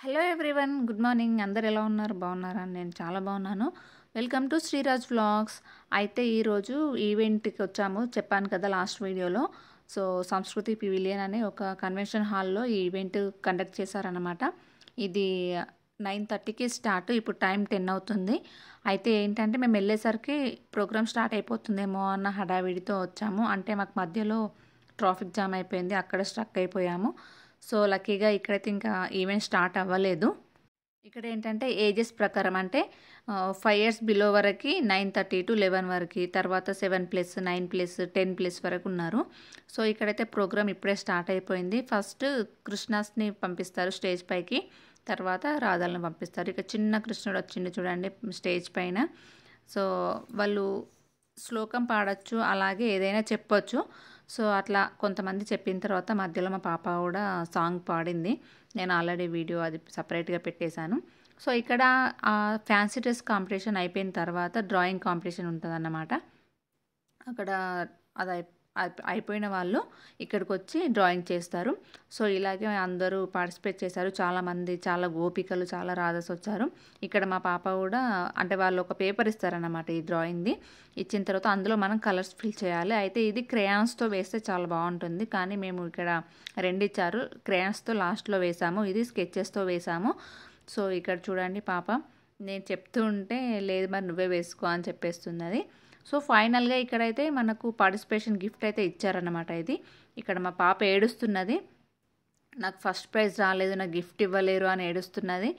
Hello everyone, good morning. అందరు ఎలా ఉన్నారు? బాగున్నారా? నేను చాలా బాగున్నాను. Welcome to Sreeraj vlogs. అయితే ఈరోజు ఈవెంట్కి వచ్చాము, చెప్పాను కదా లాస్ట్ వీడియోలో. సో సంస్కృతి పివిలియన్ అనే ఒక కన్వెన్షన్ హాల్లో ఈ ఈవెంట్ కండక్ట్ చేశారనమాట. ఇది 9:30కి స్టార్ట్, ఇప్పుడు టైం 10 అవుతుంది. అయితే ఏంటంటే మేము వెళ్ళేసరికి ప్రోగ్రామ్ స్టార్ట్ అయిపోతుందేమో అన్న హడావిడితో వచ్చాము. అంటే మాకు మధ్యలో ట్రాఫిక్ జామ్ అయిపోయింది, అక్కడ స్ట్రక్ అయిపోయాము. సో లక్కీగా ఇక్కడైతే ఇంకా ఈవెంట్ స్టార్ట్ అవ్వలేదు. ఇక్కడ ఏంటంటే ఏజెస్ ప్రకారం అంటే 5 ఇయర్స్ బిలో వరకు 9:30 to 11 వరకు, తర్వాత 7+, 9+, 10+ వరకు ఉన్నారు. సో ఇక్కడైతే ప్రోగ్రామ్ ఇప్పుడే స్టార్ట్ అయిపోయింది. ఫస్ట్ కృష్ణాస్ని పంపిస్తారు స్టేజ్ పైకి, తర్వాత రాధాలను పంపిస్తారు. ఇక చిన్న కృష్ణుడు వచ్చిండు చూడండి స్టేజ్ పైన. సో వాళ్ళు శ్లోకం పాడచ్చు, అలాగే ఏదైనా చెప్పొచ్చు. సో అట్లా కొంతమంది చెప్పిన తర్వాత మధ్యలో మా పాప కూడా సాంగ్ పాడింది. నేను ఆల్రెడీ వీడియో అది సపరేట్గా పెట్టేశాను. సో ఇక్కడ ఫ్యాన్సీ డ్రెస్ కాంపిటీషన్ అయిపోయిన తర్వాత డ్రాయింగ్ కాంపిటీషన్ ఉంటుందన్నమాట. అక్కడ అది అయిపోయిన వాళ్ళు ఇక్కడికి వచ్చి డ్రాయింగ్ చేస్తారు. సో ఇలాగే అందరూ పార్టిసిపేట్ చేశారు. చాలామంది, చాలా గోపికలు, చాలా రాధస్ వచ్చారు. ఇక్కడ మా పాప కూడా, అంటే వాళ్ళు ఒక పేపర్ ఇస్తారన్నమాట ఈ డ్రాయింగ్ది. ఇచ్చిన తర్వాత అందులో మనం కలర్స్ ఫిల్ చేయాలి. అయితే ఇది క్రేయాన్స్తో వేస్తే చాలా బాగుంటుంది, కానీ మేము ఇక్కడ 2 ఇచ్చారు. క్రేయాన్స్తో లాస్ట్లో వేసాము, ఇది స్కెచెస్తో వేసాము. సో ఇక్కడ చూడండి పాప, నేను చెప్తూ ఉంటే లేదు మరి నువ్వే వేసుకో అని చెప్పేస్తుంది అది. సో ఫైనల్గా ఇక్కడైతే మనకు పార్టిసిపేషన్ గిఫ్ట్ అయితే ఇచ్చారన్నమాట. ఇది ఇక్కడ మా పాప ఏడుస్తున్నది, నాకు ఫస్ట్ ప్రైజ్ రాలేదు, నాకు గిఫ్ట్ ఇవ్వలేరు అని ఏడుస్తున్నది.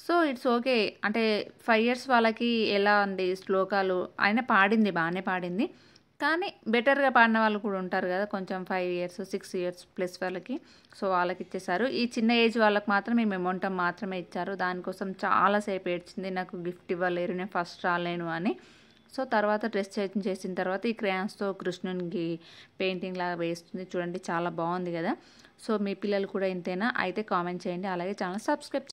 So it's okay. అంటే 5 ఇయర్స్ వాళ్ళకి ఎలా అండి శ్లోకాలు, అయినా పాడింది, బాగానే పాడింది. కానీ బెటర్గా పాడిన వాళ్ళు కూడా ఉంటారు కదా, కొంచెం 5 ఇయర్స్ 6 ఇయర్స్ ప్లస్ వాళ్ళకి. సో వాళ్ళకి ఇచ్చేసారు. ఈ చిన్న ఏజ్ వాళ్ళకి మాత్రమే మెమోంటం మాత్రమే ఇచ్చారు. దానికోసం చాలాసేపు ఏడ్చింది, నాకు గిఫ్ట్ ఇవ్వలేరు, నేను ఫస్ట్ రాలేను అని. సో తర్వాత డ్రెస్ చేంజ్ చేసిన తర్వాత ఈ క్రేయాన్స్తో కృష్ణునికి పెయింటింగ్ లాగా వేస్తుంది చూడండి, చాలా బాగుంది కదా. సో మీ పిల్లలు కూడా ఇంతేనా? అయితే కామెంట్ చేయండి, అలాగే ఛానల్ సబ్స్క్రైబ్